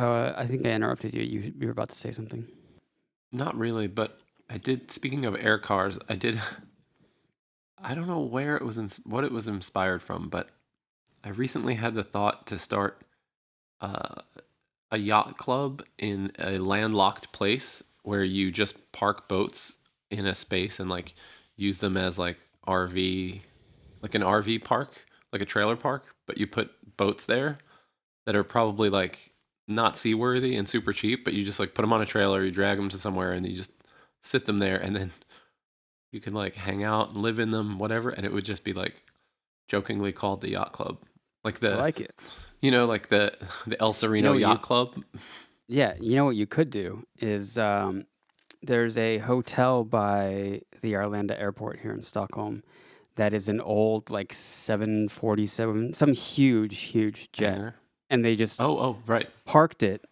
I think I interrupted you. You were about to say something. Not really, but I did. Speaking of air cars, I did. I don't know where it was, what it was inspired from, but I recently had the thought to start uh, a yacht club in a landlocked place where you just park boats in a space and like use them as like RV, like an RV park, like a trailer park, but you put boats there that are probably like not seaworthy and super cheap, but you just like put them on a trailer, you drag them to somewhere, and you just sit them there, and then you can like hang out and live in them, whatever, and it would just be like jokingly called the yacht club, like I the like it. like the El You Sereno know what you? Yacht Club. Yeah, you know what you could do is there's a hotel by the Arlanda airport here in Stockholm that is an old like 747, some huge jet, Hangar. and they just Oh, right. parked it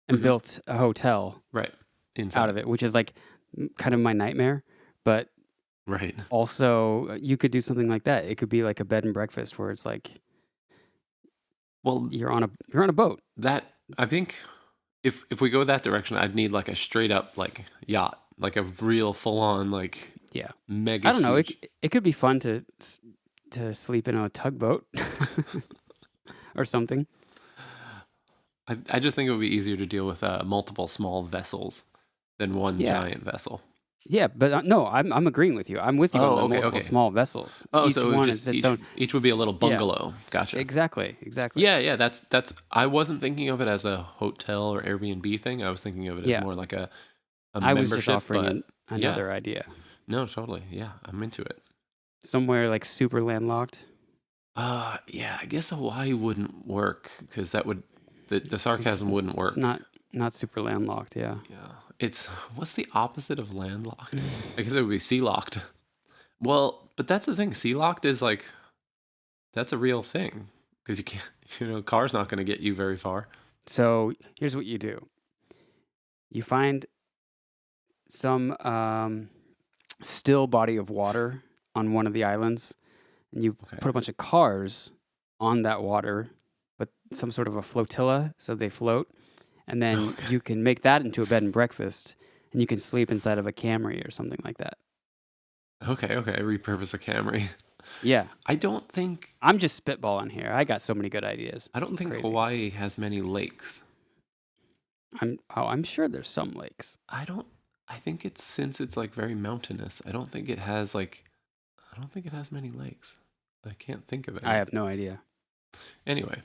and Hmm. built a hotel Right. out Inside. of it, which is like kind of my nightmare. But Right. also, you could do something like that. It could be like a bed and breakfast where it's like Well, you're on a boat. that I think if we go that direction, I'd need like a straight up like yacht, like a real full on like Yeah, mega I don't know. huge. It could be fun to sleep in a tugboat or something. I just think it would be easier to deal with multiple small vessels than one Yeah, giant vessel. yeah, but no, I'm agreeing with you. I'm with you on Oh, the okay, multiple okay. small vessels. Oh, Each so it would one just is its own. each would be a little Yeah, bungalow. Gotcha. exactly. Yeah, that's. I wasn't thinking of it as a hotel or Airbnb thing. I was thinking of it as Yeah, more like a I was just membership. offering But yeah, another idea. no, totally. Yeah, I'm into it. Somewhere like super landlocked. Yeah, I guess Hawaii wouldn't work because that would the It's sarcasm wouldn't it's work. not super landlocked. Yeah. Yeah, it's what's the opposite of landlocked? I guess it would be sea locked. Well, but that's the thing. Sea locked is like that's a real thing because you can't. Car's not going to get you very far. So here's what you do: you find some still body of water on one of the islands, and you Okay. put a bunch of cars on that water, but some sort of a flotilla, so they float, and then Okay. you can make that into a bed and breakfast, and you can sleep inside of a Camry or something like that. Okay. Repurpose a Camry. Yeah, I don't think I'm just spitballing here. I got so many good ideas. I don't It's think crazy. Hawaii has many lakes. I'm sure there's some lakes. I don't. I think it's since it's like very mountainous. I don't think it has like. I don't think it has many lakes. I can't think of I any. have no idea. Anyway,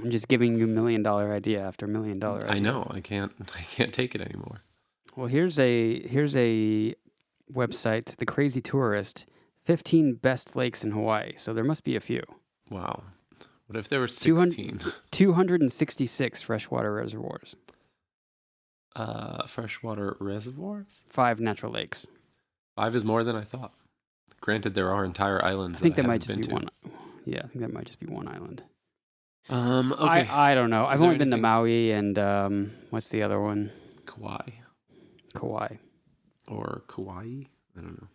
I'm just giving you $1 million idea after $1 million I idea. know I can't. I can't take it anymore. Well, here's a website, The Crazy Tourist, 15 best lakes in Hawaii. So there must be a few. Wow. What if there were 200, 16 266 freshwater reservoirs, freshwater reservoirs? 5 natural lakes. 5 is more than I thought. Granted, there are entire I islands that think I that might haven't just been be to. one. Yeah, I think that might just be one island. Okay. I don't know. Is I've there only been to anything Maui and what's the other one? Kauai Kauai. or Kauai? I don't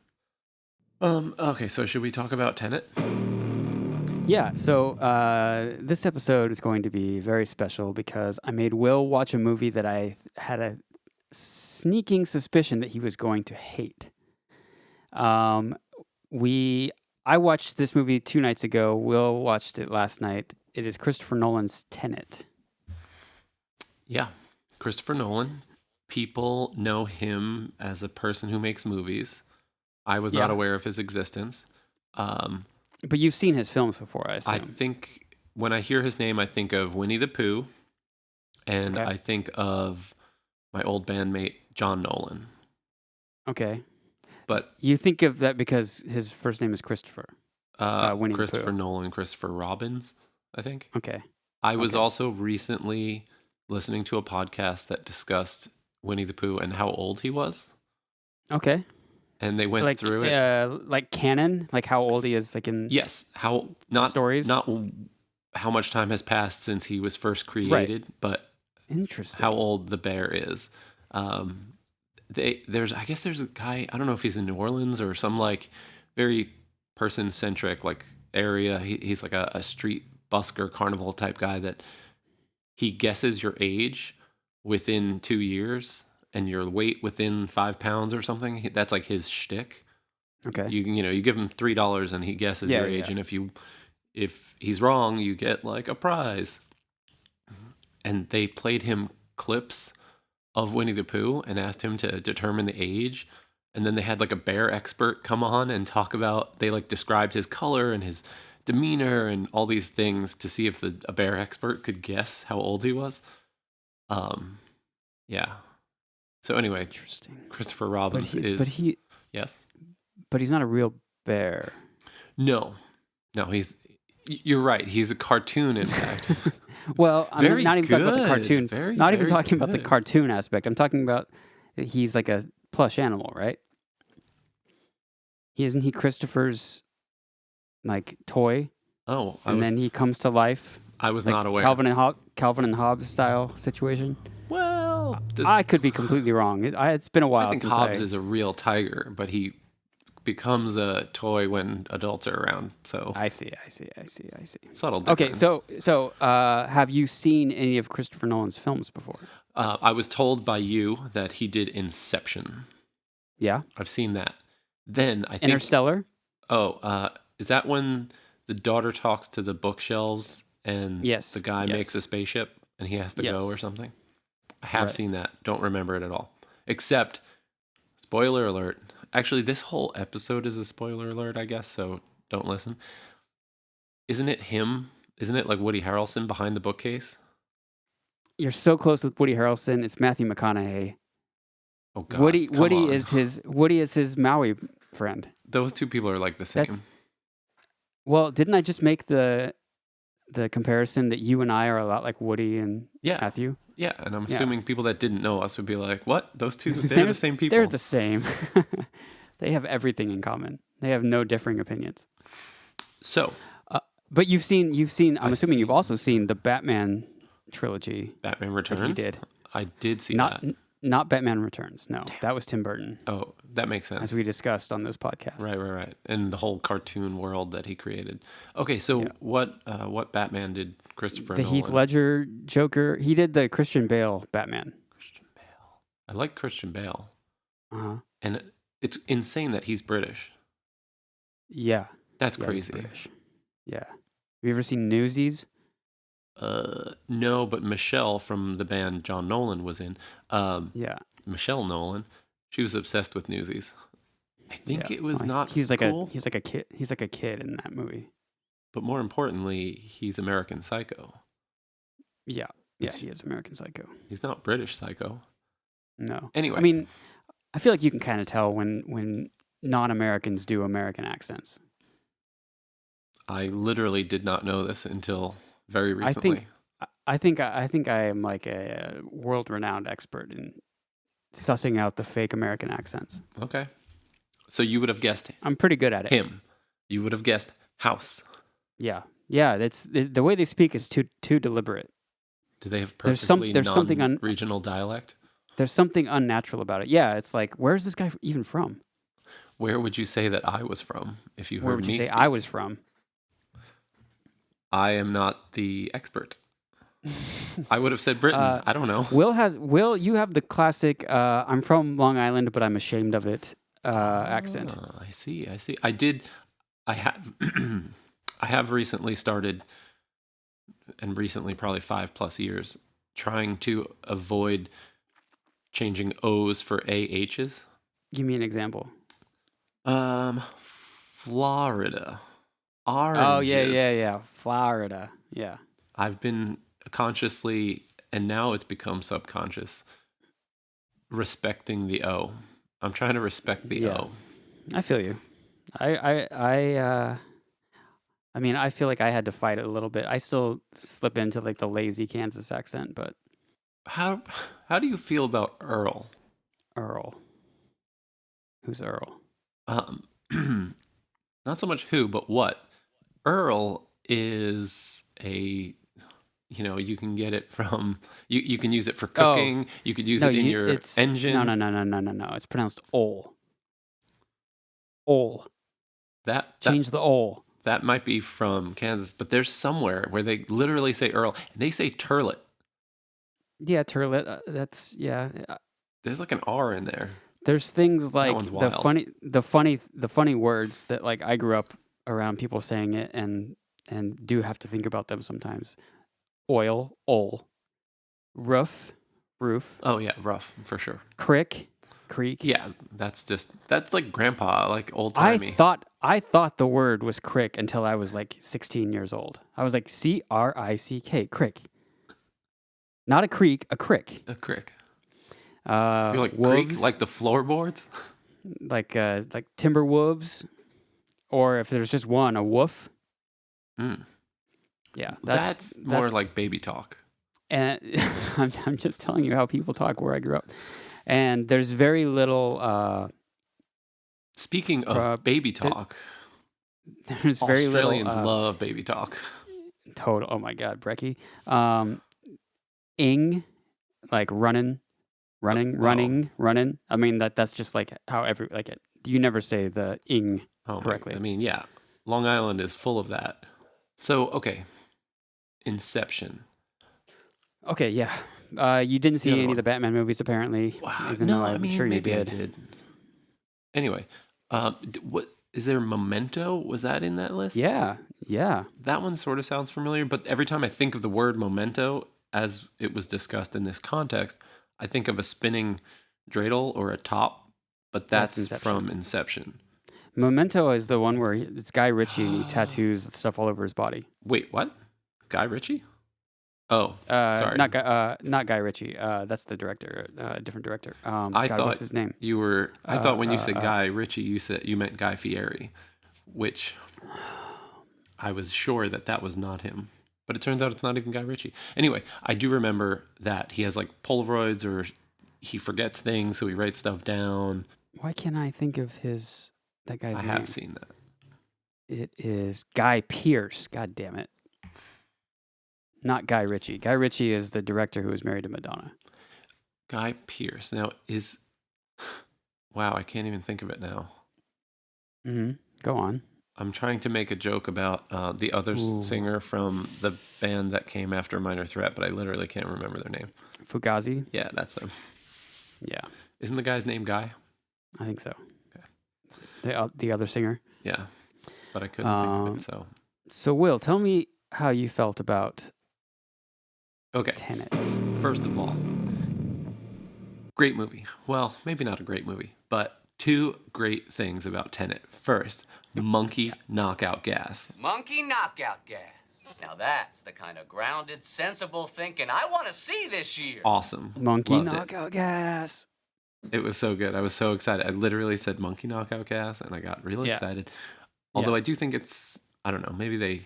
know. Okay, so should we talk about Tenet? Yeah, so this episode is going to be very special because I made Will watch a movie that I had a sneaking suspicion that he was going to hate. Um, I watched this movie 2 nights ago. Will watched it last night. It is Christopher Nolan's Tenet. Yeah. Christopher Nolan. People know him as a person who makes movies. I was not Yeah, aware of his existence. Um, but you've seen his films before, I I assume. think when I hear his name, I think of Winnie the Pooh, and Okay. I think of my old bandmate John Nolan. Okay. But You think of that because his first name is Christopher. Winnie the Christopher Pooh. Nolan, Christopher Robbins, I think. Okay. I was Okay. also recently listening to a podcast that discussed Winnie the Pooh and how old he was, Okay. and they went through it. Like canon, like how old he is, like in Yes, how not stories. not how much time has passed since he was first Right. created, but Interesting. how old the bear is. Um, I guess there's a guy, I don't know if he's in New Orleans or some like very person centric like area. He's like a street busker carnival type guy that he guesses your age within 2 years and your weight within 5 pounds or something. That's like his shtick. Okay. You give him $3 and he guesses Yeah, your age, yeah. and if he's wrong, you get like a prize. And they played him clips of Winnie the Pooh and asked him to determine the age. And then they had like a bear expert come on and talk about, they like described his color and his demeanor and all these things to see if a bear expert could guess how old he was. Yeah. So anyway, Interesting. Christopher Robins yes. But he's not a real bear. No, you're right. He's a cartoon, in fact. Well, I'm not even talking about the cartoon. Not even talking good. about the cartoon aspect. I'm talking about he's like a plush animal, right? Isn't he Christopher's like toy? Oh, then he comes to life. I was like not aware. Calvin and Hobbes style situation. Well, I could be completely wrong. It's been a while. I think Hobbes is a real tiger, but he becomes a toy when adults are around. So I see. Subtle difference. Okay, so have you seen any of Christopher Nolan's films before? I was told by you that he did Inception. Yeah, I've seen that. Then I think Interstellar. Oh, is that when the daughter talks to the bookshelves and the guy makes a spaceship and he has to go or something? I have seen that. Don't remember it at all. Except, spoiler alert. Actually, this whole episode is a spoiler alert, I guess, so don't listen. Isn't it him? Isn't it like Woody Harrelson behind the bookcase? You're so close with Woody Harrelson. It's Matthew McConaughey. Oh God! Woody is his Maui friend. Those two people are like the same. Well, didn't I just make the comparison that you and I are a lot like Woody and Matthew? Yeah, and I'm assuming people that didn't know us would be like, "What? Those two? They're the same people." They're the same. They have everything in common. They have no differing opinions. So, but you've seen. I'm assuming you've also seen the Batman trilogy. Batman Returns. That he did. I did see that. Not Batman Returns. No, that was Tim Burton. Oh, that makes sense. As we discussed on this podcast. Right. And the whole cartoon world that he created. Okay, so what Batman did Christopher Nolan? The Heath Ledger Joker. He did the Christian Bale Batman. Christian Bale. I like Christian Bale. Uh-huh. And it's insane that he's British. Yeah. That's crazy. He's British. Yeah. Have you ever seen Newsies? No, but Michelle from the band John Nolan was in. Michelle Nolan, she was obsessed with Newsies. I think it was not. He's like cool. He's like a kid. He's like a kid in that movie. But more importantly, he's American Psycho. Yeah, he is American Psycho. He's not British Psycho. No. Anyway, I mean, I feel like you can kind of tell when non-Americans do American accents. I literally did not know this until very recently. I think I am like a world-renowned expert in sussing out the fake American accents. Okay. So you would have guessed I'm pretty good at it. Him. You would have guessed House. Yeah. That's the way they speak is too deliberate. Do they have perfectly something regional dialect? There's something unnatural about it. Yeah, it's like, where's this guy even from? Where would you say that I was from if you heard me Where would you say speak? I was from? I am not the expert. I would have said Britain. I don't know. Will, you have the classic, I'm from Long Island, but I'm ashamed of it accent. I see. I have recently started, and recently probably 5+ years, trying to avoid changing O's for AH's. Give me an example. Florida. Oranges. Oh, yeah. Florida. Yeah. I've been consciously, and now it's become subconscious, respecting the O. I'm trying to respect the O. I feel you. I mean, I feel like I had to fight it a little bit. I still slip into like the lazy Kansas accent, but how do you feel about Earl? Earl. Who's Earl? Not so much who, but what. Earl is a, you can get it from, you can use it for cooking. You could use it in your engine. No. It's pronounced ol. Ol. Change the ol. That might be from Kansas, but there's somewhere where they literally say Earl, and they say turlet. Yeah, turlet. That's yeah. There's like an R in there. There's things That like one's wild. the funny words that like I grew up around people saying it and do have to think about them sometimes. Oil, ol, roof, roof, Oh yeah, rough for sure. crick, creek. Yeah, that's like grandpa, like old timey. I thought the word was crick until I was like 16 years old. I was like CRICK, crick. Not a creek, a crick. A crick. You're like creak, Wolves, like the floorboards. like timber wolves, or if there's just one, a woof. Mm. Yeah, That's more like baby talk. and I'm just telling you how people talk where I grew up. And there's very little. Speaking of Uh, baby talk, there's very little. Australians love baby talk. Total. Oh my God, Brecky. Ing, like running. I mean that's just like how you never say the ing Oh my! correctly. I mean, yeah, Long Island is full of that. So okay, Inception. Okay, yeah. You didn't The see other any of one. the Batman movies apparently, Wow. even No, though I I'm mean sure you maybe did. I did. Anyway, what is there? Memento, was that in that list? Yeah, yeah. That one sort of sounds familiar, but every time I think of the word memento, as it was discussed in this context, I think of a spinning dreidel or a top, but That's that's Inception. from Inception. Memento is the one where it's Guy Ritchie and he tattoos stuff all over his body. Wait, what? Guy Ritchie? Oh, sorry. Not Guy Ritchie. That's the director, different director. I God, thought what's his name? you were. I thought when you said Guy Ritchie, you meant Guy Fieri, which I was sure that was not him. But it turns out it's not even Guy Ritchie. Anyway, I do remember that he has like Polaroids, or he forgets things, so he writes stuff down. Why can't I think of that guy's name? I have seen that. It is Guy Pearce. God damn it. Not Guy Ritchie. Guy Ritchie is the director who was married to Madonna. Guy Pearce. Now is. Wow, I can't even think of it now. Mm-hmm. Go on. I'm trying to make a joke about the other singer from the band that came after Minor Threat, but I literally can't remember their name. Fugazi? Yeah, that's them. Yeah. Isn't the guy's name Guy? I think so. Okay. The other singer? Yeah, but I couldn't think of it, so. So, Will, tell me how you felt about Okay. Tenet. First of all, great movie. Well, maybe not a great movie, but two great things about Tenet. First, monkey knockout gas. Monkey knockout gas. Now that's the kind of grounded, sensible thinking I want to see this year. Awesome. Monkey Loved knockout gas. It was so good. I was so excited. I literally said monkey knockout gas, and I got really excited. Although I do think it's, I don't know, maybe they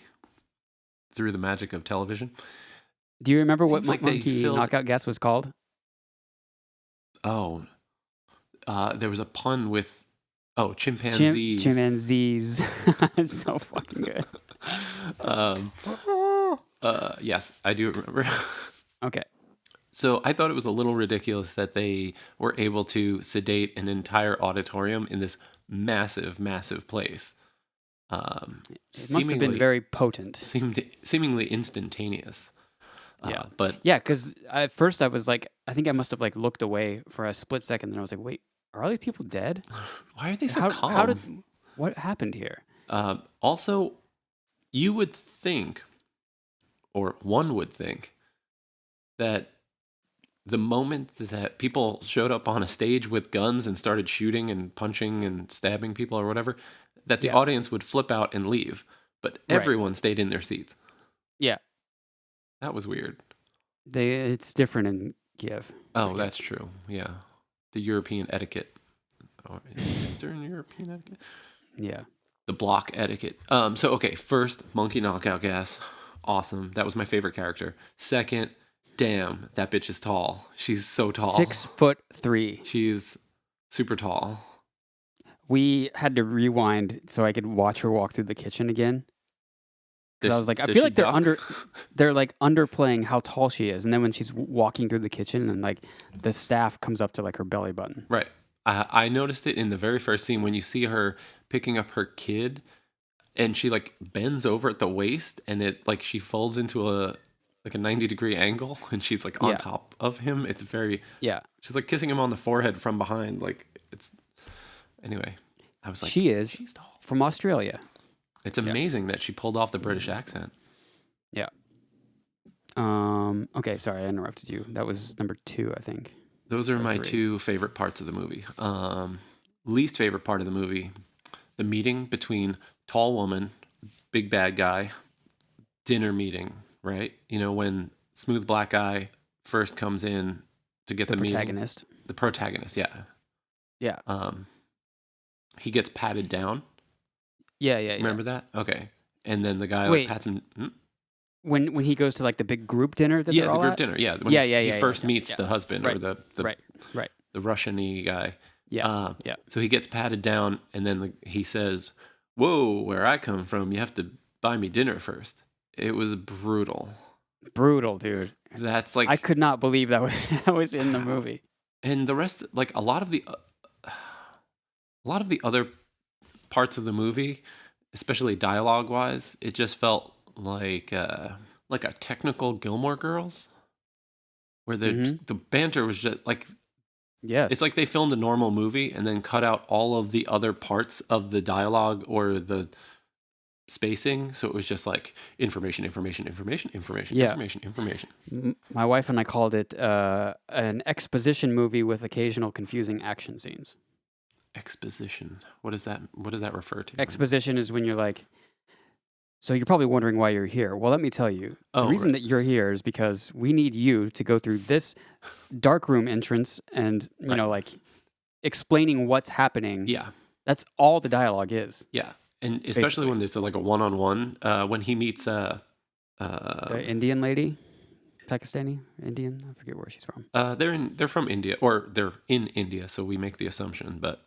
through the magic of television. Do you remember what Seems like they monkey filled- knockout gas was called? Oh, there was a pun with, chimpanzees. Chimpanzees. It's so fucking good. Yes, I do remember. Okay. So I thought it was a little ridiculous that they were able to sedate an entire auditorium in this massive, massive place. It must have been very potent. Seemingly instantaneous. But yeah, because at first I was like, I think I must have like looked away for a split second, and I was like, wait, are all these people dead? Why are they so calm? What happened here? Also, you would think, or one would think, that the moment that people showed up on a stage with guns and started shooting and punching and stabbing people or whatever, that the audience would flip out and leave. But everyone stayed in their seats. Yeah. That was weird. It's different in Kiev. Oh, that's true. Yeah. The European etiquette. Or Eastern European etiquette? Yeah. The block etiquette. So, okay, first, monkey knockout gas. Awesome. That was my favorite character. Second, damn, that bitch is tall. She's so tall. 6'3". She's super tall. We had to rewind so I could watch her walk through the kitchen again. Because I was like, I feel like they're underplaying how tall she is, and then when she's walking through the kitchen and like the staff comes up to like her belly button. Right. I noticed it in the very first scene when you see her picking up her kid, and she like bends over at the waist, and it like she falls into a like a 90-degree angle, and she's like on top of him. It's very She's like kissing him on the forehead from behind. Like it's anyway. I was like, she's tall. From Australia. It's amazing that she pulled off the British accent. Yeah. Okay, sorry, I interrupted you. That was number 2, I think. Those are my 2 favorite parts of the movie. Least favorite part of the movie, the meeting between tall woman, big bad guy, dinner meeting, right? You know, when smooth black guy first comes in to get the protagonist. Meeting. The protagonist, yeah. Yeah. He gets patted down. Yeah. Remember that? Okay. And then the guy like, pats him. When he goes to like the big group dinner that they're all group at? dinner. Yeah. When he first meets the husband or the Russian-y guy. Yeah. So he gets patted down, and then he says, "Whoa, where I come from, you have to buy me dinner first." It was brutal. Brutal, dude. That's like I could not believe that was in the movie. And the rest, like a lot of the other parts of the movie, especially dialogue-wise, it just felt like a technical Gilmore Girls, where the banter was just like. Yes. It's like they filmed a normal movie and then cut out all of the other parts of the dialogue or the spacing. So it was just like information. My wife and I called it an exposition movie with occasional confusing action scenes. Exposition. What does that refer to? Exposition is when you're like, so you're probably wondering why you're here. Well, let me tell you. The reason that you're here is because we need you to go through this dark room entrance and, you know, like explaining what's happening. Yeah. That's all the dialogue is. Yeah. And especially when there's like a one-on-one, when he meets the Indian lady, Pakistani, Indian, I forget where she's from. They're from India, or they're in India, so we make the assumption. But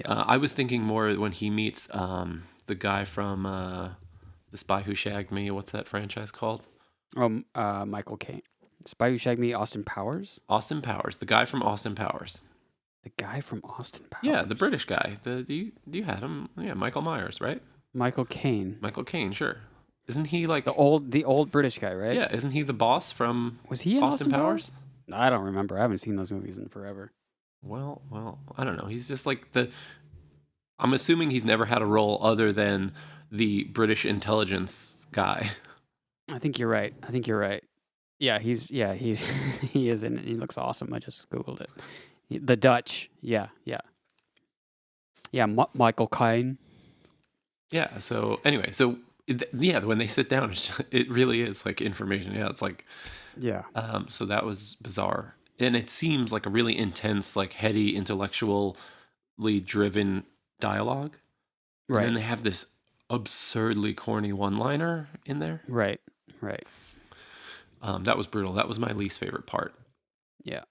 I was thinking more when he meets the guy from The Spy Who Shagged Me. What's that franchise called? Michael Caine. Spy Who Shagged Me, Austin Powers? Austin Powers. The guy from Austin Powers. The guy from Austin Powers? Yeah, the British guy. You had him. Yeah, Michael Myers, right? Michael Caine. Michael Caine, sure. Isn't he like... The old British guy, right? Yeah, isn't he the boss from Was he in Austin Powers? I don't remember. I haven't seen those movies in forever. Well, I don't know. He's just like I'm assuming he's never had a role other than the British intelligence guy. I think you're right. Yeah, he is in it. He looks awesome. I just Googled it. The Dutch. Yeah. Michael Caine. Yeah. So anyway, when they sit down, it really is like information. Yeah, it's like. Yeah. So that was bizarre, and it seems like a really intense, like heady, intellectually driven dialogue. Right. And then they have this absurdly corny one-liner in there. Right. That was brutal. That was my least favorite part. Yeah.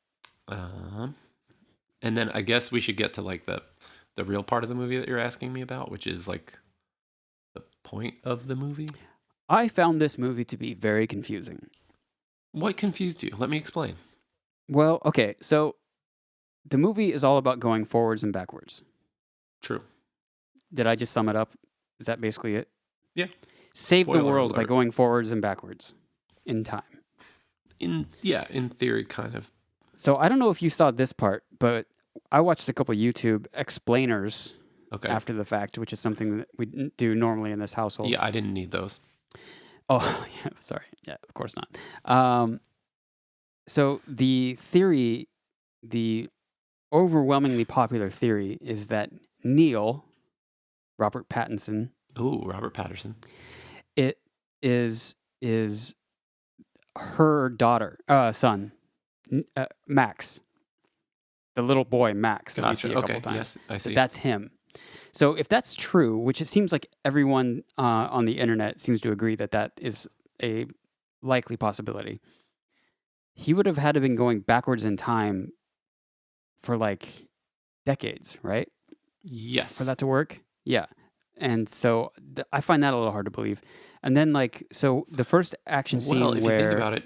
And then I guess we should get to like the real part of the movie that you're asking me about, which is like the point of the movie. I found this movie to be very confusing. What confused you? Let me explain. Well, okay, so the movie is all about going forwards and backwards. True. Did I just sum it up? Is that basically it? Yeah. Save the world by going forwards and backwards in time. In theory, kind of. So I don't know if you saw this part, but I watched a couple YouTube explainers after the fact, which is something that we do normally in this household. Yeah, I didn't need those. Oh, yeah, sorry. Yeah, of course not. So the theory, the overwhelmingly popular theory is that Neil, Robert Pattinson. Oh, Robert Patterson. It is her son, Max. The little boy, Max, that we see a couple times. Yes, I see. That's him. So if that's true, which it seems like everyone on the internet seems to agree that is a likely possibility, he would have had to have been going backwards in time for like decades, right? Yes. For that to work? Yeah. And so I find that a little hard to believe. And then so the first action scene if you think about it,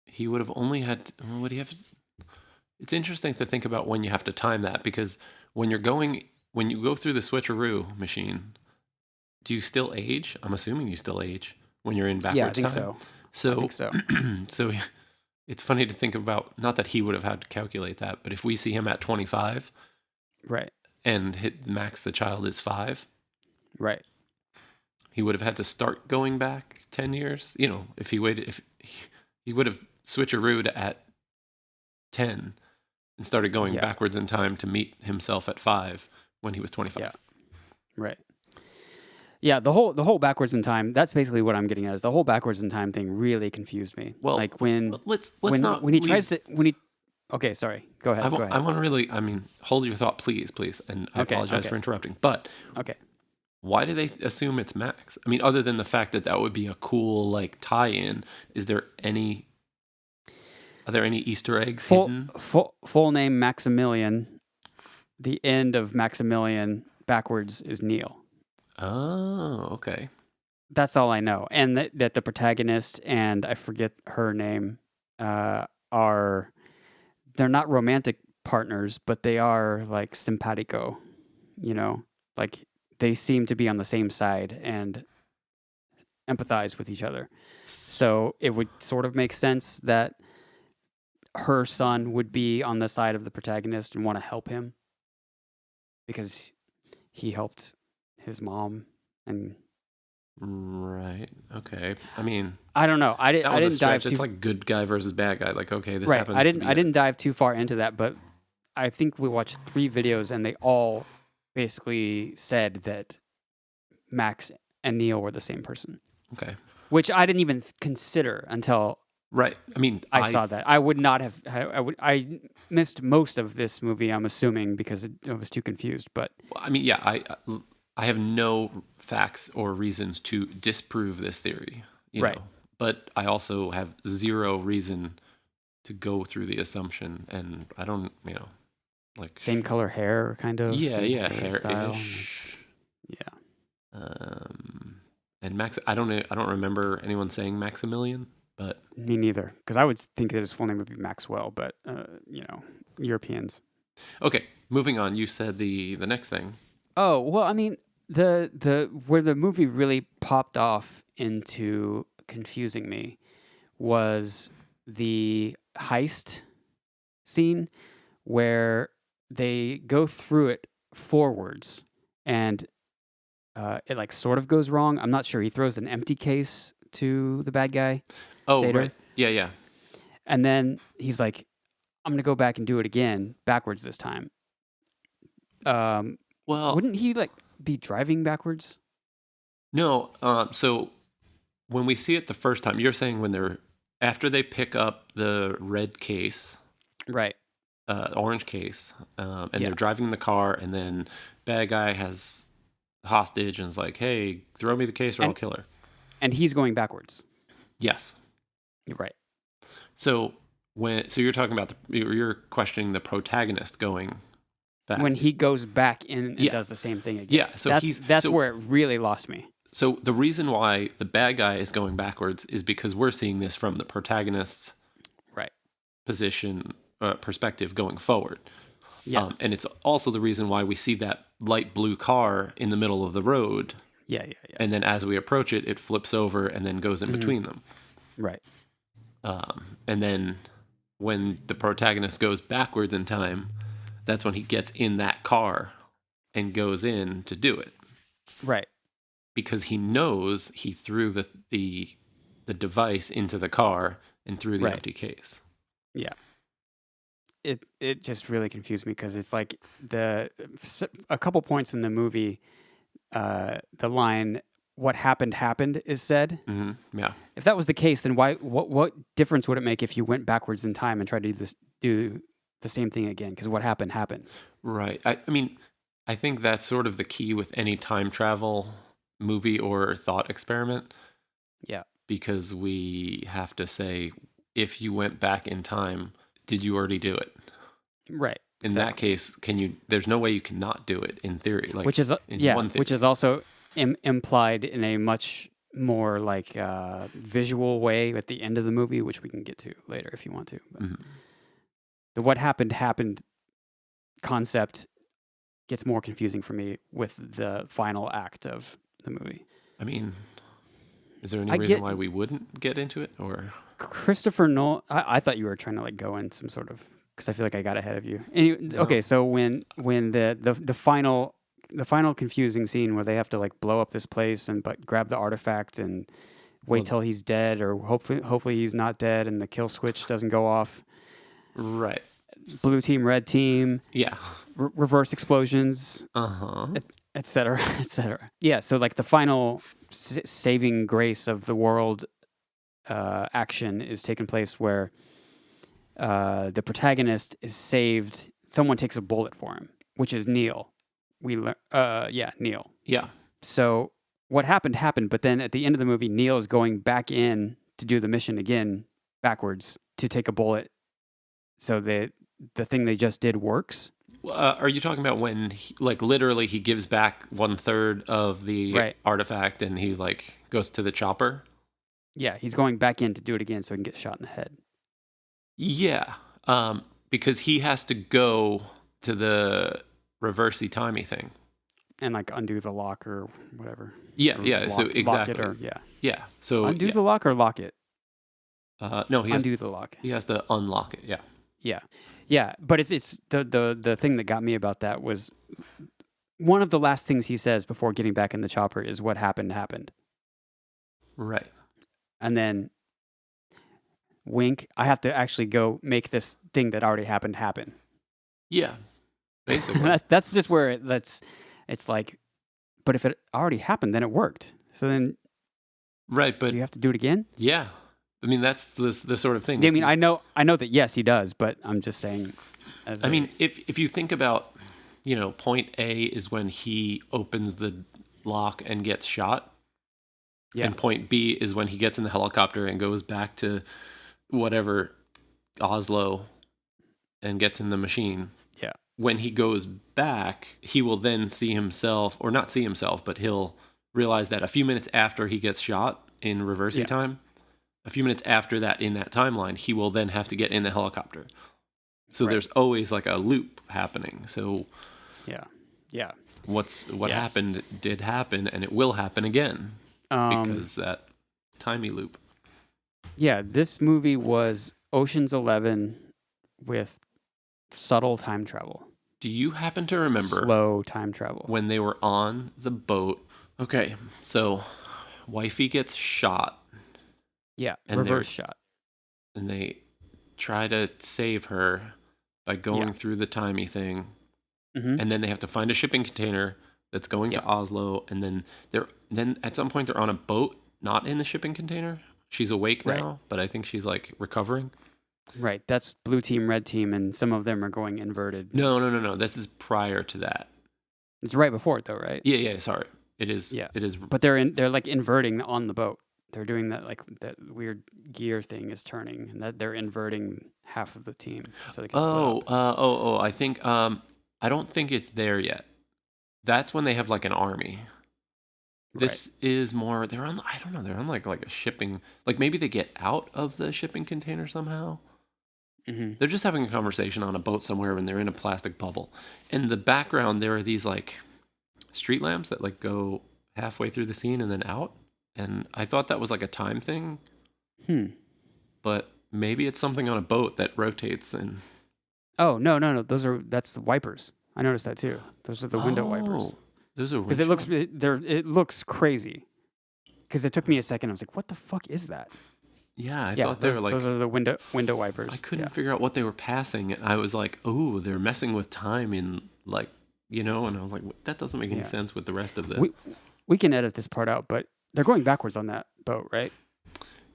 he would have only had... Would he have... It's interesting to think about when you have to time that, because when you go through the switcheroo machine, do you still age? I'm assuming you still age when you're in backwards time. Yeah, I think so. So, I think so. so it's funny to think about, not that he would have had to calculate that, but if we see him at 25 Right. and hit Max the child is 5, Right. he would have had to start going back 10 years. You know, if he waited, if he would have switcherooed at 10 and started going Yeah. backwards in time to meet himself at 5 when he was 25. Yeah. Right. Yeah, the whole backwards in time. That's basically what I'm getting at. Is the whole backwards in time thing really confused me. Well, like when let's when not when he leave- tries to when he. Okay, sorry. Go ahead. Go I ahead. want to really, hold your thought, please, and I apologize okay. for interrupting. But Okay. why do they assume it's Max? I mean, other than the fact that would be a cool like tie-in, are there any Easter eggs hidden? Full name Maximilian. The end of Maximilian backwards is Neil. Oh, okay. That's all I know, and that the protagonist and I forget her name are they're not romantic partners, but they are like simpatico. You know, like they seem to be on the same side and empathize with each other. So it would sort of make sense that her son would be on the side of the protagonist and want to help him because he helped his mom. And Right. Okay. I mean, I don't know. I that was a didn't dive stretch. too It's like good guy versus bad guy. Like, okay, this right. happens. I to be didn't dive too far into that, but I think we watched 3 videos and they all basically said that Max and Neil were the same person, Okay. which I didn't even consider until Right. I mean, I saw that. I would not have. I missed most of this movie. I'm assuming because I was too confused. But I mean, yeah, I have no facts or reasons to disprove this theory, you Right. know. But I also have zero reason to go through the assumption, and I don't, like same color hair, kind of. Yeah, same yeah, hairstyle. hair-ish. Yeah. And Max, I don't remember anyone saying Maximilian, but Me neither. Because I would think that his full name would be Maxwell, but Europeans. okay. Moving on. You said the next thing. Oh well, I mean the where the movie really popped off into confusing me was the heist scene where they go through it forwards and it like sort of goes wrong. I'm not sure. He throws an empty case to the bad guy. Oh, Seder. right. Yeah. And then he's like, I'm going to go back and do it again backwards this time. Well, Wouldn't he like be driving backwards? no. So when we see it the first time, you're saying after they pick up the red case, Right. orange case, and Yeah. they're driving the car, and then bad guy has hostage and is like, "Hey, throw me the case or I'll kill her." And he's going backwards. Yes. You're right. So you're talking about you're questioning the protagonist going back. When he goes back in and Yeah. does the same thing again. Yeah, so that's where it really lost me. So the reason why the bad guy is going backwards is because we're seeing this from the protagonist's Right. perspective going forward. Yeah. And it's also the reason why we see that light blue car in the middle of the road. Yeah. And then as we approach it, it flips over and then goes in Mm-hmm. between them. Right. And then when the protagonist goes backwards in time, that's when he gets in that car and goes in to do it. Right. Because he knows he threw the device into the car and threw the Right. empty case. Yeah. It just really confused me because it's like a couple points in the movie, the line "What happened" is said. Mm-hmm. Yeah. If that was the case, then what difference would it make if you went backwards in time and tried to do the same thing again? Because what happened. Right. I mean, I think that's sort of the key with any time travel movie or thought experiment. Yeah. Because we have to say, if you went back in time, did you already do it? Right. In that case, there's no way you cannot do it in theory. Like which is one theory. which is also implied in a much more like visual way at the end of the movie, which we can get to later if you want to. But Mm-hmm. the what happened concept gets more confusing for me with the final act of the movie. I mean, Is there any I reason get- why we wouldn't get into it? Or Christopher Nolan. I thought you were trying to like go in some sort of because I feel like I got ahead of you. No. Okay, so when the final confusing scene where they have to like blow up this place and but grab the artifact and wait Well- till he's dead or hopefully he's not dead and the kill switch doesn't go off. right. Blue team, red team, Yeah. reverse explosions, Uh-huh. et cetera, et cetera. Yeah, so like the final saving grace of the world action is taking place where the protagonist is saved. Someone takes a bullet for him, which is Neil. Neil. Yeah. So what happened, but then at the end of the movie, Neil is going back in to do the mission again backwards to take a bullet. So the thing they just did works. Are you talking about when, literally, he gives back 1/3 of the Right. artifact and he like goes to the chopper? Yeah, he's going back in to do it again so he can get shot in the head. Yeah. Because he has to go to the reversey timey thing. And like undo the lock or whatever. Yeah. Or Yeah. So lock exactly. it or, yeah. Yeah. So Undo yeah. the lock or lock it? No, he has Undo the lock. he has to unlock it. Yeah. Yeah. Yeah. But it's the thing that got me about that was one of the last things he says before getting back in the chopper is what happened. Right. And then wink, I have to actually go make this thing that already happened happen. Yeah. Basically. That's just where it's like, but if it already happened, then it worked. So then Right. But do you have to do it again? yeah. I mean, that's the sort of thing. I mean, I know that yes, he does, but I'm just saying. I mean, if you think about, point A is when he opens the lock and gets shot. yeah, And point B is when he gets in the helicopter and goes back to whatever, Oslo, and gets in the machine. yeah, When he goes back, he will then see himself, or not see himself, but he'll realize that a few minutes after he gets shot in reversing Yeah. time, a few minutes after that in that timeline, he will then have to get in the helicopter. So Right. there's always like a loop happening. So yeah. what Yeah. happened did happen, and it will happen again because that timey loop. Yeah, this movie was Ocean's 11 with subtle time travel, Do you happen to remember slow time travel. when they were on the boat? Okay, so wifey gets shot, Yeah, and reverse shot. and they try to save her by going Yeah. through the timey thing, Hmm. and then they have to find a shipping container that's going to Yeah. Oslo, and then at some point they're on a boat, not in the shipping container. She's awake Right. now, but I think she's like recovering. Right, that's blue team, red team, and some of them are going inverted. No. This is prior to that. It's right before it though, right? Yeah. Sorry, it is. Yeah. It is. But they're like inverting on the boat. They're doing that like that weird gear thing is turning, and that they're inverting half of the team so they can split up. I think. I don't think it's there yet. That's when they have like an army. This is more. They're on. I don't know. They're on like a shipping. Like maybe they get out of the shipping container somehow. Hmm. They're just having a conversation on a boat somewhere when they're in a plastic bubble. In the background, there are these like street lamps that like go halfway through the scene and then out. And I thought that was like a time thing, but maybe it's something on a boat that rotates and. Oh no! That's the wipers. I noticed that too. Those are the window wipers. Those are Because it looks crazy. Because it took me a second. I was like, "What the fuck is that?" Yeah, I Yeah, thought they those, were like. those are the window wipers. I couldn't Yeah. figure out what they were passing. And I was like, "Oh, they're messing with time in like, And I was like, that doesn't make any Yeah. sense with the rest of the." We can edit this part out, but they're going backwards on that boat, right?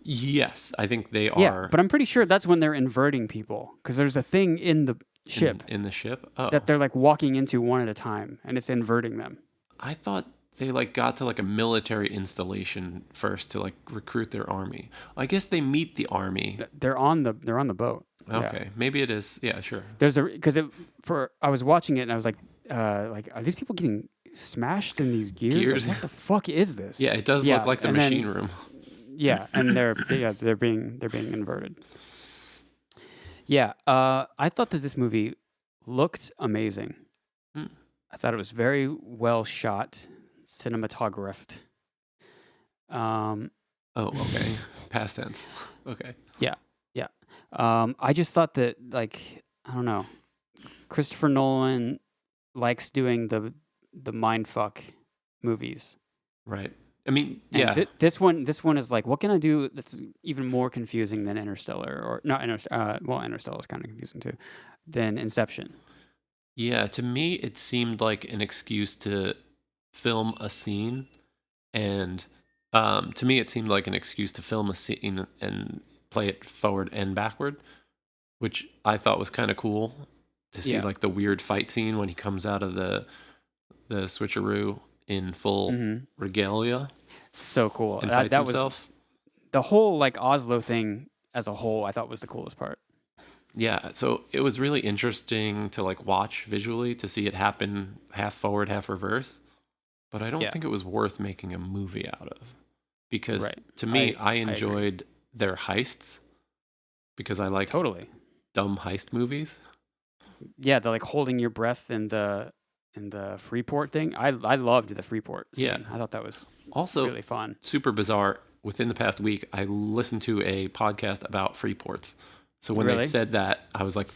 Yes, I think they Yeah, are. but I'm pretty sure that's when they're inverting people because there's a thing in the ship in the ship. Oh, that they're like walking into one at a time, and it's inverting them. I thought they like got to like a military installation first to like recruit their army. I guess they meet the army. They're on the boat. Okay, maybe it is. Yeah, sure. There's I was watching it and I was like, are these people getting smashed in these gears? Like, what the fuck is this? Yeah, it does look like the and then- machine room. Yeah, and they're being inverted. Yeah, I thought that this movie looked amazing. I thought it was very well shot, cinematographed. Oh, okay. Past tense. Okay. Yeah, yeah. I just thought that, like, I don't know, Christopher Nolan likes doing the mindfuck movies. Right. I mean, And yeah. this one is like, what can I do that's even more confusing than Interstellar, or not Interstellar? Well, Interstellar is kind of confusing too, than Inception. Yeah, to me, it seemed like an excuse to film a scene. And to me, it seemed like an excuse to film a scene and play it forward and backward, which I thought was kind of cool to see, Yeah. like the weird fight scene when he comes out of the switcheroo in full regalia So cool. and fights That was himself. the whole like Oslo thing as a whole. I thought was the coolest part. Yeah, so it was really interesting to like watch visually to see it happen half forward, half reverse. But I don't Yeah. think it was worth making a movie out of, because Right. to me, I agree. enjoyed their heists because I like Totally. dumb heist movies. Yeah, the like holding your breath in the Freeport thing. I loved the Freeport scene. Yeah. I thought that was Also, really fun. super bizarre. Within the past week, I listened to a podcast about Freeports. So when they Really? said that, I was like,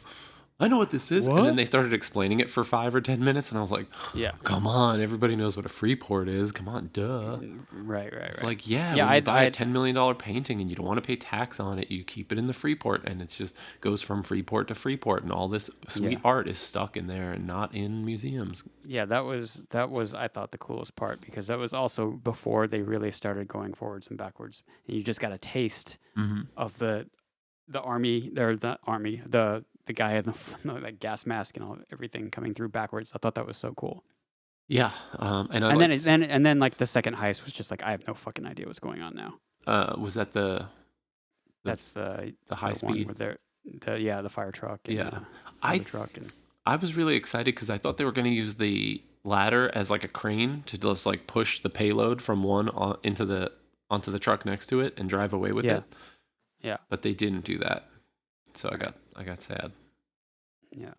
I know what this is. And What? then they started explaining it for 5 or 10 minutes. And I was like, Yeah. come on, everybody knows what a Freeport is. Come on, duh. Right. It's like, yeah, Yeah, when you I'd- buy a I'd- $10 million painting and you don't want to pay tax on it, you keep it in the Freeport, and it just goes from Freeport to Freeport, and all this sweet Yeah. art is stuck in there and not in museums. Yeah, that was I thought the coolest part, because that was also before they really started going forwards and backwards. And you just got a taste of the army, or the guy in the like gas mask and everything coming through backwards. I thought that was so cool. Yeah, and I And liked, then like the second heist was just like, I have no fucking idea what's going on now. was that the That's the high one speed? where the fire truck and Yeah. the I other truck and I was really excited because I thought they were going to use the ladder as like a crane to just like push the payload from one onto the truck next to it and drive away with Yeah. it. Yeah. But they didn't do that, so I got sad. Yeah.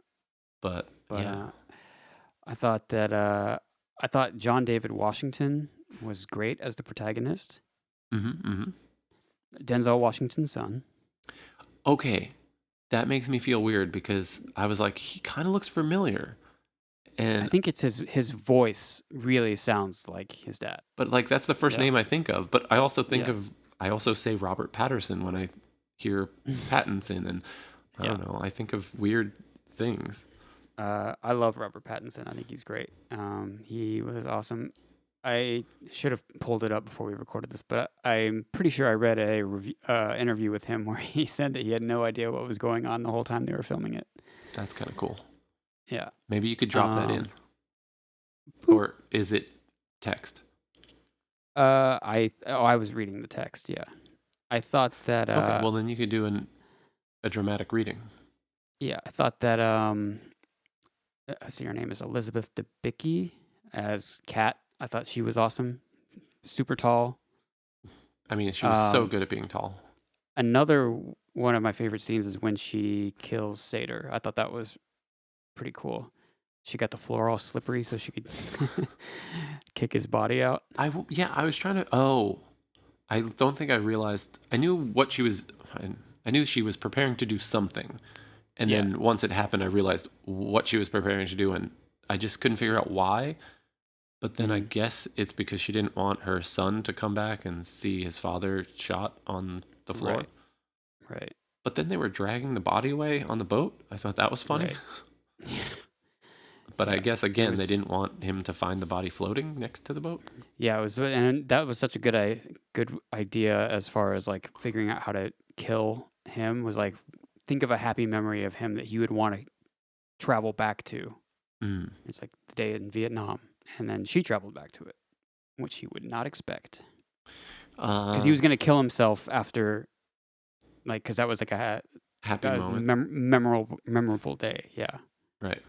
But yeah. I thought John David Washington was great as the protagonist. Denzel Washington's son. Okay, that makes me feel weird because I was like, he kind of looks familiar, and I think it's his voice really sounds like his dad. but like that's the first name I think of. But I also think Yeah. I also say Robert Patterson when I hear Pattinson, and I don't know. I think of weird things. I love Robert Pattinson. I think he's great. He was awesome. I should have pulled it up before we recorded this, but I'm pretty sure I read a interview with him where he said that he had no idea what was going on the whole time they were filming it. That's kind of cool. Yeah. Maybe you could drop that in, or is it text? I was reading the text. Yeah. I thought that. Okay, well then you could do a dramatic reading. Yeah, I thought that. I see her name is Elizabeth Debicki as Kat. I thought she was awesome. Super tall. I mean, she was so good at being tall. Another one of my favorite scenes is when she kills Sator. I thought that was pretty cool. She got the floor all slippery so she could kick his body out. I was trying to. Oh, I don't think I realized. I knew what she was. I knew she was preparing to do something, and then once it happened, I realized what she was preparing to do, and I just couldn't figure out why. But then I guess it's because she didn't want her son to come back and see his father shot on the floor. Right. But then they were dragging the body away on the boat. I thought that was funny. Right. But I guess again they didn't want him to find the body floating next to the boat. Yeah, it was, and that was such a good idea as far as like figuring out how to kill him. Was like, think of a happy memory of him that you would want to travel back to. It's like the day in Vietnam, and then she traveled back to it, which he would not expect, because he was going to kill himself after, like, because that was like a happy moment, memorable day. Yeah, right.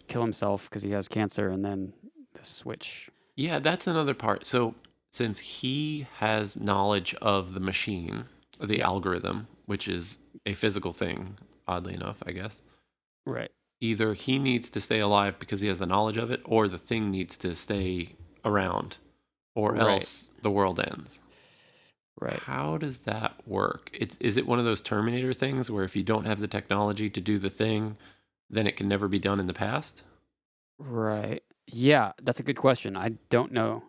Kill himself because he has cancer, and then the switch. Yeah, that's another part. So since he has knowledge of the machine, the algorithm, which is a physical thing, oddly enough, I guess. Right. Either he needs to stay alive because he has the knowledge of it, or the thing needs to stay around, or else the world ends. Right. How does that work? Is it one of those Terminator things where if you don't have the technology to do the thing, then it can never be done in the past? Right. Yeah, that's a good question. I don't know.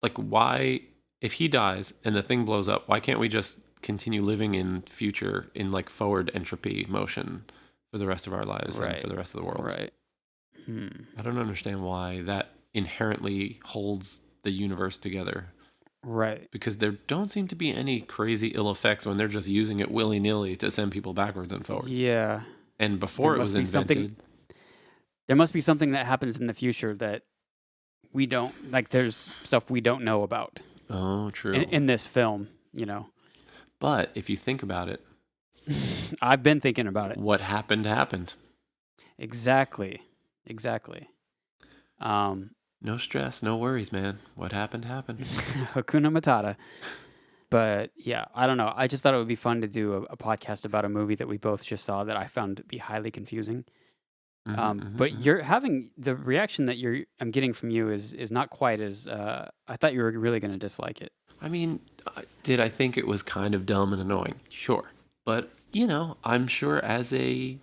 Like, why, if he dies and the thing blows up, why can't we just continue living in future in like forward entropy motion for the rest of our lives and for Right. the rest of the world? Right. I don't understand why that inherently holds the universe together. Right. Because there don't seem to be any crazy ill effects when they're just using it willy-nilly to send people backwards and forwards. Yeah. And before it was invented, There must be something that happens in the future that we don't like. There's stuff we don't know about oh, true. in this film. But if you think about it, I've been thinking about it. what happened happened. Exactly. No stress, no worries, man. What happened happened. Hakuna Matata. But yeah, I don't know. I just thought it would be fun to do a podcast about a movie that we both just saw that I found to be highly confusing. But you're having the reaction that I'm getting from you is not quite as I thought you were really going to dislike it. I mean, did I think it was kind of dumb and annoying? Sure. But, I'm sure as an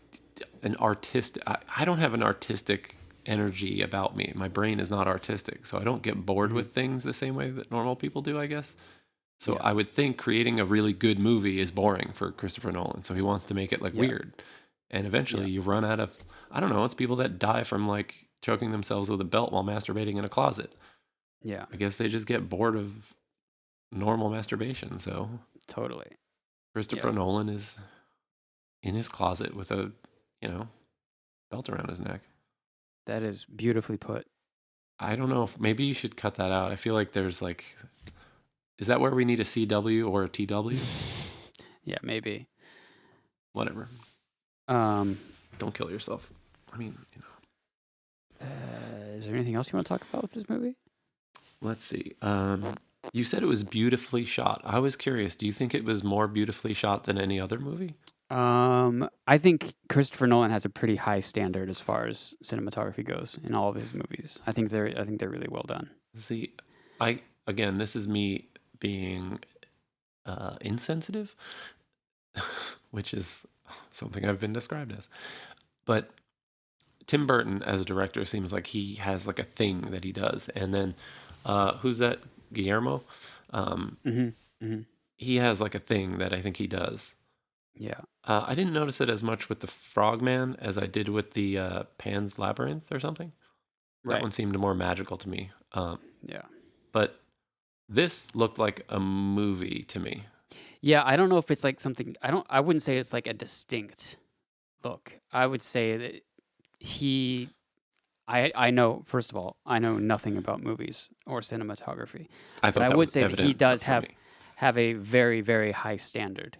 artist, I don't have an artistic energy about me. My brain is not artistic, so I don't get bored with things the same way that normal people do, I guess. So I would think creating a really good movie is boring for Christopher Nolan. So he wants to make it weird. And eventually you run out of, I don't know, it's people that die from choking themselves with a belt while masturbating in a closet. Yeah. I guess they just get bored of normal masturbation. So Totally. Christopher Nolan is in his closet with a, belt around his neck. That is beautifully put. I don't know if maybe you should cut that out. I feel like there's is that where we need a CW or a TW? Yeah, maybe. Whatever. Don't kill yourself. I mean, Is there anything else you want to talk about with this movie? Let's see. You said it was beautifully shot. I was curious. Do you think it was more beautifully shot than any other movie? I think Christopher Nolan has a pretty high standard as far as cinematography goes in all of his movies. I think they're really well done. See, again, this is me being insensitive, which is something I've been described as. But Tim Burton as a director seems like he has a thing that he does. And then who's that? Guillermo? He has a thing that I think he does. Yeah. I didn't notice it as much with the Frogman as I did with the Pan's Labyrinth or something. That one seemed more magical to me. Yeah. But this looked like a movie to me. Yeah, I don't know if it's something. I wouldn't say it's a distinct look. I would say that I know, first of all, I know nothing about movies or cinematography. I would say that he does have a very, very high standard.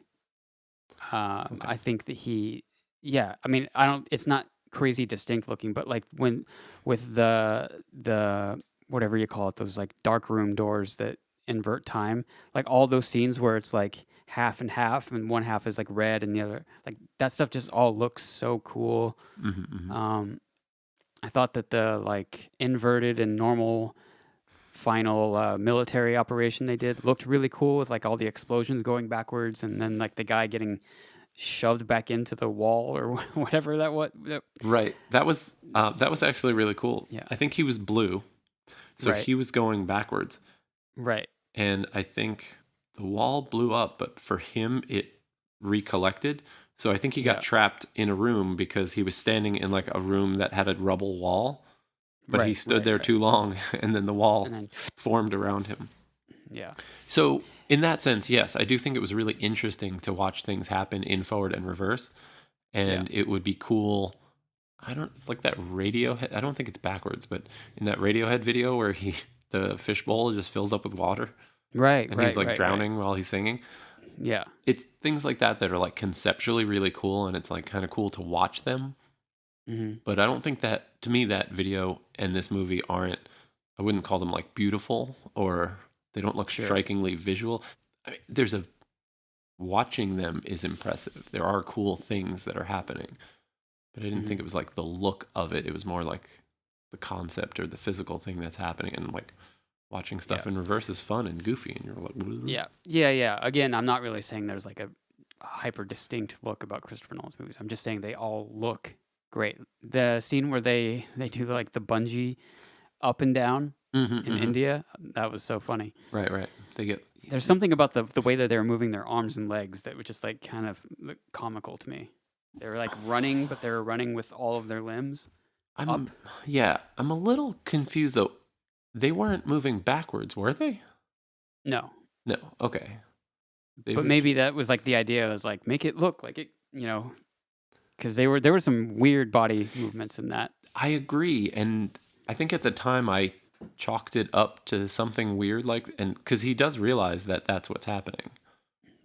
Okay. I think that I mean, it's not crazy distinct looking, but with the whatever you call it, those dark room doors that invert time, all those scenes where it's half and half and one half is red and the other, that stuff just all looks so cool. I thought that the inverted and normal final military operation they did looked really cool with all the explosions going backwards and then the guy getting shoved back into the wall or whatever that was. Right. That was actually really cool. Yeah. I think he was blue. So he was going backwards. Right. And I think the wall blew up, but for him it recollected. So I think he got trapped in a room because he was standing in a room that had a rubble wall. But he stood there too long, and then the wall formed around him. Yeah. So in that sense, yes, I do think it was really interesting to watch things happen in forward and reverse. And it would be cool. I don't that Radiohead. I don't think it's backwards, but in that Radiohead video where the fishbowl just fills up with water. Right. And he's drowning while he's singing. Yeah. It's things like that are conceptually really cool, and it's kind of cool to watch them. But I don't think that, to me, that video and this movie I wouldn't call them beautiful, or they don't look strikingly visual. I mean, watching them is impressive. There are cool things that are happening, but I didn't think it was the look of it. It was more the concept or the physical thing that's happening. And watching stuff in reverse is fun and goofy, and you're like, "Woo." Yeah. Again, I'm not really saying there's like a hyper distinct look about Christopher Nolan's movies. I'm just saying they all look great. The scene where they do like the bungee up and down in India, that was so funny. Right. They get There's something about the way that they were moving their arms and legs that was just like kind of comical to me. They were like running, but they were running with all of their limbs up. I'm a little confused though. They weren't moving backwards, were they? No, No. Okay. but maybe that was like the idea was like make it look like it, because there were some weird body movements in that. I agree, and I think at the time I chalked it up to something weird, and because he does realize that that's what's happening.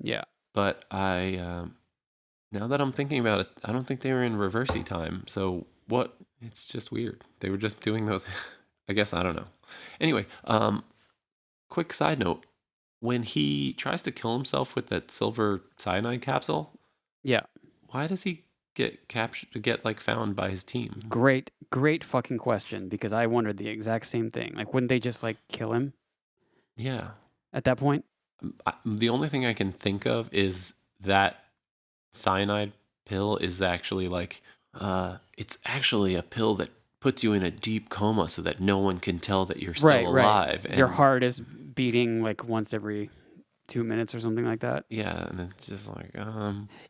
Yeah. But now that I'm thinking about it, I don't think they were in reversey time. So what? It's just weird. They were just doing those. I guess I don't know. Anyway, quick side note: when he tries to kill himself with that silver cyanide capsule, Yeah. why does he get captured? Get like found by his team? Great fucking question, because I wondered the exact same thing. Like, wouldn't they just like kill him Yeah. at that point? The only thing I can think of is that cyanide pill is actually like, it's actually a pill that puts you in a deep coma so that no one can tell that you're still alive. Right. Your heart is beating like once every 2 minutes or something like that. Yeah, and it's just like,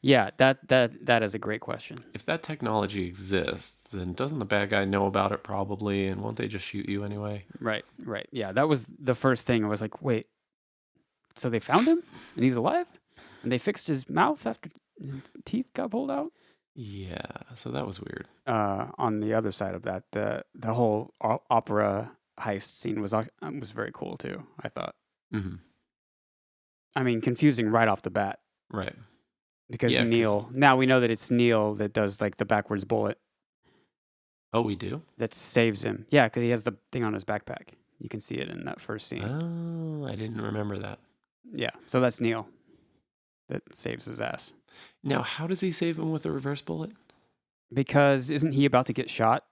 Yeah, that is a great question. if that technology exists, then doesn't the bad guy know about it probably, and won't they just shoot you anyway? Right. Yeah, that was the first thing. I was like, wait, so they found him and he's alive, and they fixed his mouth after his teeth got pulled out. Yeah, so that was weird. On the other side of that, the whole opera heist scene was very cool too, I thought. Mm-hmm. I mean, confusing right off the bat. Right. Because Yeah, Neil, now we know that it's Neil that does like the backwards bullet Oh, we do? that saves him. Yeah, because he has the thing on his backpack. You can see it in that first scene. Oh, I didn't remember that. Yeah, so that's Neil that saves his ass. Now, how does he save him with a reverse bullet? Because isn't he about to get shot?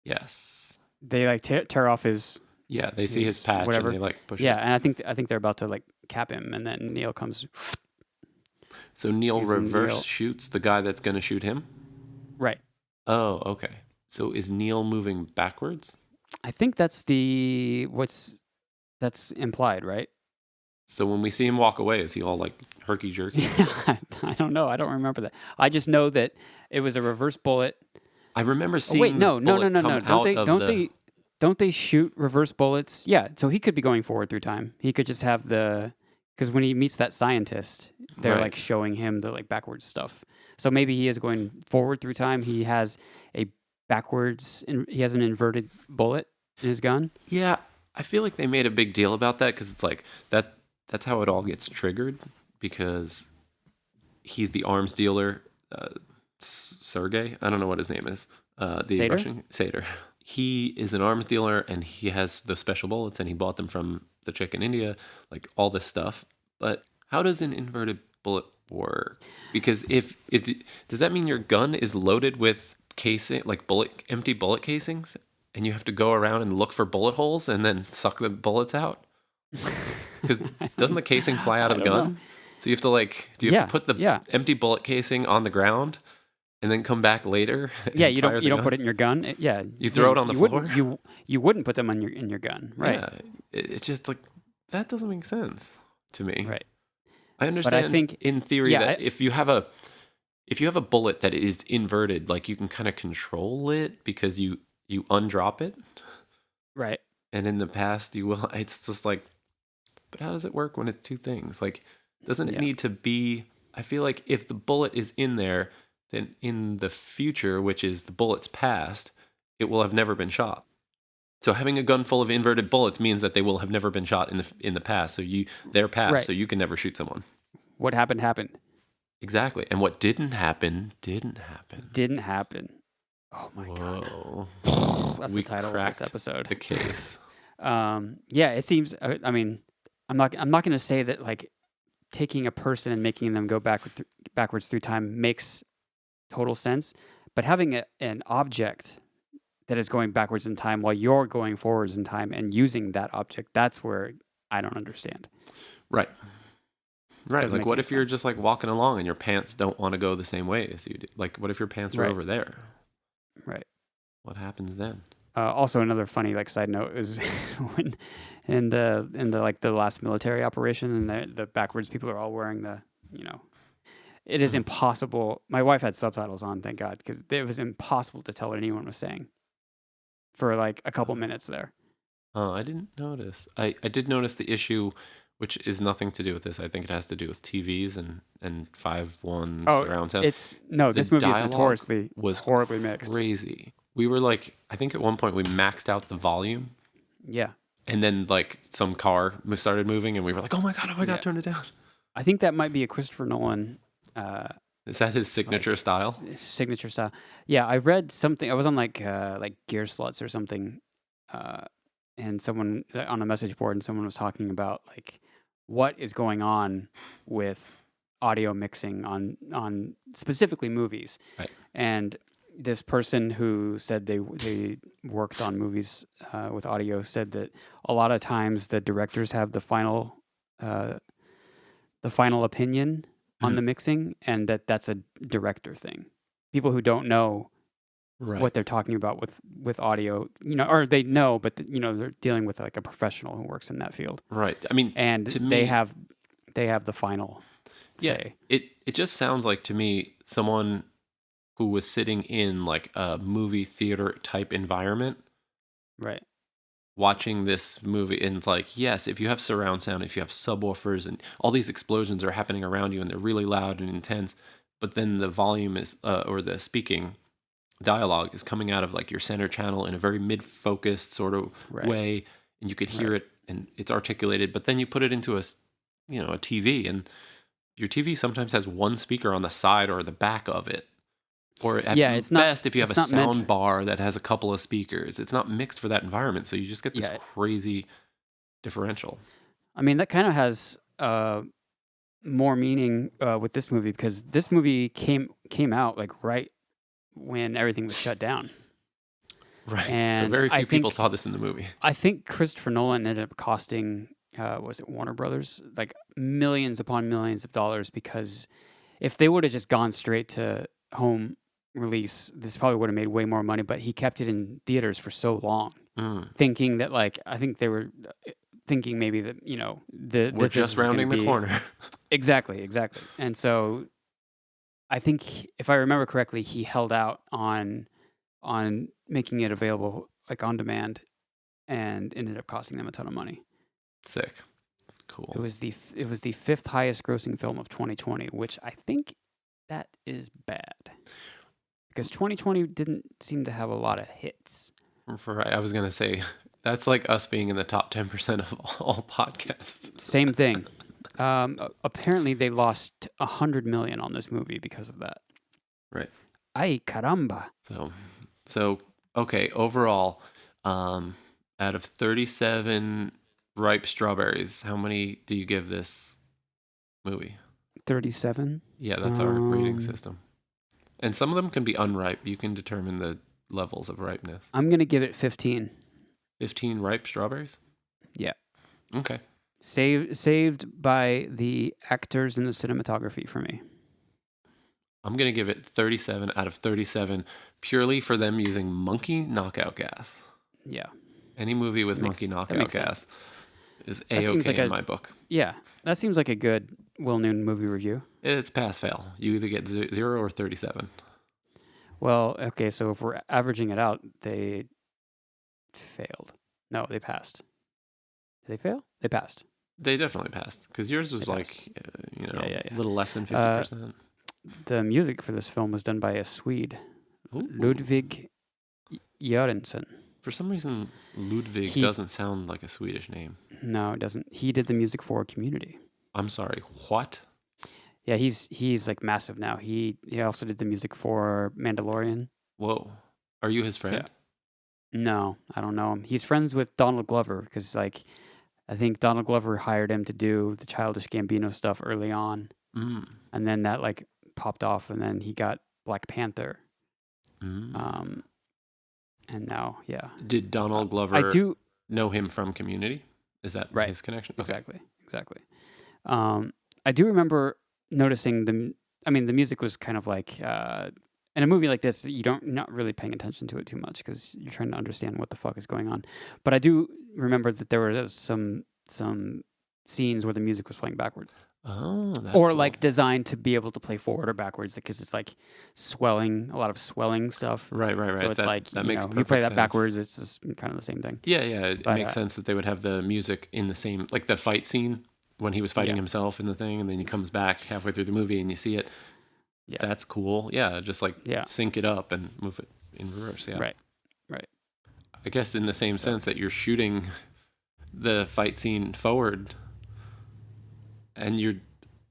Yes. They like tear off his. Yeah, they see his patch whatever. and they like push Yeah, it. and I think they're about to like cap him, and then Neil comes. So Neil Using reverse Neil. shoots the guy that's going to shoot him? Right. Oh, okay. So is Neil moving backwards? I think that's that's implied, right? So when we see him walk away, is he all like herky jerky? I don't know. I don't remember that. I just know that it was a reverse bullet. I remember Oh, seeing. wait, no. Don't Don't they shoot reverse bullets? Yeah. So he could be going forward through time. He could just have because when he meets that scientist, they're Right. like showing him the like backwards stuff. So maybe he is going forward through time. He has he has an inverted bullet in his gun. Yeah, I feel like they made a big deal about that because it's like that's how it all gets triggered because he's the arms dealer, Sergey. I don't know what his name is. The Sater? Russian Sater. He is an arms dealer and he has those special bullets and he bought them from the chick in India, like all this stuff. But how does an inverted bullet work? Because does that mean your gun is loaded with casing, like empty bullet casings, and you have to go around and look for bullet holes and then suck the bullets out? Because doesn't the casing fly out of the gun? know. So you have to do you have to put the yeah. empty bullet casing on the ground and then come back later? Yeah, and you fire don't the put gun? it in your gun. Yeah, You throw it on the floor? You wouldn't put them in your gun, right? Yeah, it's just like that doesn't make sense to me. Right. I understand think- in theory yeah, that if you have a bullet that is inverted, like you can kind of control it because you undrop it. Right. And in the past you will. It's just like, but how does it work when it's two things? Like, doesn't it need to be? I feel like if the bullet is in there, then in the future, which is the bullet's past, it will have never been shot. So having a gun full of inverted bullets means that they will have never been shot in the past. So they're past, Right. so you can never shoot someone. What happened. Exactly. And what didn't happen. Didn't happen. Oh my Whoa. god. That's We the title of cracked this episode. the case. Yeah, it seems. I mean, I'm not going to say that like taking a person and making them go backwards through time makes total sense, but having an object that is going backwards in time while you're going forwards in time and using that object. That's where I don't understand. Right. Right. Doesn't Like, make what any if you're sense. just like walking along and your pants don't want to go the same way as you do? Like, what if your pants are Right. over there? Right. What happens then? Also, another funny like side note is when in the like the last military operation and the backwards people are all wearing the it is Mhm. impossible. My wife had subtitles on, thank God, because it was impossible to tell what anyone was saying for like a couple minutes there. Oh, I didn't notice. I did notice the issue, which is nothing to do with this. I think it has to do with TVs and 5.1 surround sound. This The movie is dialogue notoriously was horribly mixed. crazy. We were like, I think at one point we maxed out the volume, Yeah, and then like some car started moving, and we were like, oh my god, Yeah. turn it down. I think that might be a Christopher Nolan Is that his signature style? signature style. Yeah, I read something. I was on like Gear Sluts or something, and someone on a message board, and someone was talking about like what is going on with audio mixing on specifically movies. Right. And this person who said they worked on movies with audio said that a lot of times the directors have the final opinion on the mixing, and that's a director thing. People who don't know Right. what they're talking about with audio, or they know, but they're dealing with like a professional who works in that field. Right. I mean, And to they me, have the final say. It just sounds like to me someone who was sitting in like a movie theater type environment Right. watching this movie, and it's like, yes, if you have surround sound, if you have subwoofers and all these explosions are happening around you and they're really loud and intense, but then the volume is or the speaking dialogue is coming out of like your center channel in a very mid-focused sort of way, and you could hear it and it's articulated, but then you put it into a TV, and your TV sometimes has one speaker on the side or the back of it. Or at it's not- best, if you have a it's not meant- sound bar that has a couple of speakers, it's not mixed for that environment. So you just get this crazy differential. I mean, that kind of has more meaning with this movie, because this movie came out like right when everything was shut down. Right. And so very few I people think- saw this in the movie. I think Christopher Nolan ended up costing, was it Warner Brothers, like millions upon millions of dollars, because if they would have just gone straight to home release, this probably would have made way more money. But he kept it in theaters for so long, thinking that I think they were thinking maybe that We're just rounding the corner. Exactly. And so I think, if I remember correctly, he held out on making it available like on demand, and ended up costing them a ton of money. Sick. Cool. It was the fifth highest grossing film of 2020, which I think that is bad, because 2020 didn't seem to have a lot of hits. I was going to say, that's like us being in the top 10% of all podcasts. Same thing. Apparently, they lost $100 million on this movie because of that. Right. Ay caramba! So okay. Overall, out of 37 ripe strawberries, how many do you give this movie? 37. Yeah, that's our rating system. And some of them can be unripe. You can determine the levels of ripeness. I'm gonna give it 15. 15 ripe strawberries? Yeah. Okay. Saved by the actors and the cinematography for me. I'm going to give it 37 out of 37 purely for them using monkey knockout gas. Yeah. Any movie with monkey knockout gas is A-okay in my book. Yeah. That seems like a good Will Noon movie review. It's pass-fail. You either get 0 or 37. Well, okay, so if we're averaging it out, they failed. No, they passed. Did they fail? They passed. They definitely passed, because yours was like, a little less than 50%. The music for this film was done by a Swede, Ludwig Göransson. For some reason, Ludwig doesn't sound like a Swedish name. No, it doesn't. He did the music for Community. I'm sorry, what? Yeah, he's like massive now. He also did the music for Mandalorian. Whoa. Are you his friend? Yeah. No, I don't know him. He's friends with Donald Glover, because I think Donald Glover hired him to do the Childish Gambino stuff early on. And then that popped off, and then he got Black Panther. And now, yeah. Did Donald Glover I do know him from Community? Is that Right. his connection? Okay. exactly. I do remember noticing the music was kind of like in a movie like this, you're not really paying attention to it too much because you're trying to understand what the fuck is going on. But I do remember that there were some scenes where the music was playing backwards. Oh, that's or cool. like designed to be able to play forward or backwards because it's like swelling, a lot of swelling stuff. Right. So it's that makes you play that perfect sense. backwards, it's just kind of the same thing. Yeah. It But, makes sense that they would have the music in the same, like the fight scene when he was fighting Yeah. himself in the thing, and then he comes back halfway through the movie and you see it. Yeah. That's cool. Yeah, just like Yeah. sync it up and move it in reverse. Yeah. Right. I guess in the same sense that you're shooting the fight scene forward, and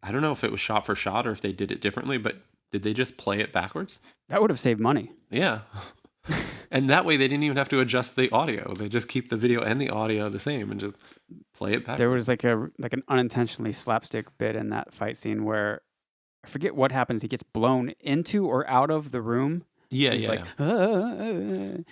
I don't know if it was shot for shot or if they did it differently, but did they just play it backwards? That would have saved money. Yeah. And that way they didn't even have to adjust the audio. They just keep the video and the audio the same and just play it backwards. There was like an unintentionally slapstick bit in that fight scene where I forget what happens. He gets blown into or out of the room. Yeah, He's yeah. like,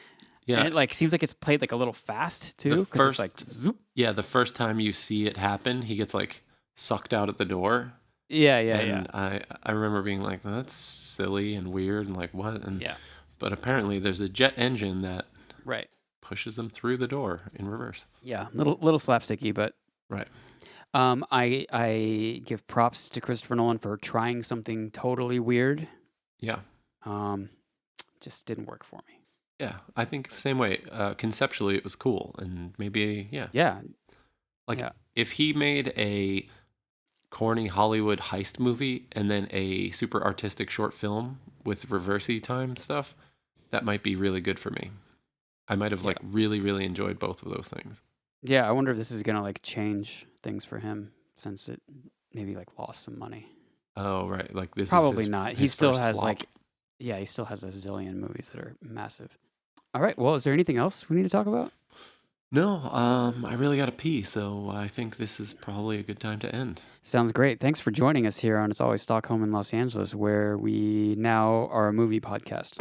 Yeah. And it like seems like it's played like a little fast too. The It's like, zoop. Yeah, the first time you see it happen, he gets like sucked out at the door. Yeah. And I remember being like, that's silly and weird and like what? And Yeah. But apparently there's a jet engine that Right. pushes them through the door in reverse. Yeah. Little slapsticky, but Right. I give props to Christopher Nolan for trying something totally weird. Yeah. Just didn't work for me. Yeah, I think the same way. Conceptually, it was cool, and maybe Yeah. If he made a corny Hollywood heist movie and then a super artistic short film with reversey time stuff, that might be really good for me. I might have really, really enjoyed both of those things. Yeah, I wonder if this is gonna like change things for him since it maybe like lost some money. Oh, right. Like this Probably is not. He his still first has flop. he still has a zillion movies that are massive. All right. Well, is there anything else we need to talk about? No, I really got to pee, so I think this is probably a good time to end. Sounds great. Thanks for joining us here on It's Always Stockholm in Los Angeles, where we now are a movie podcast.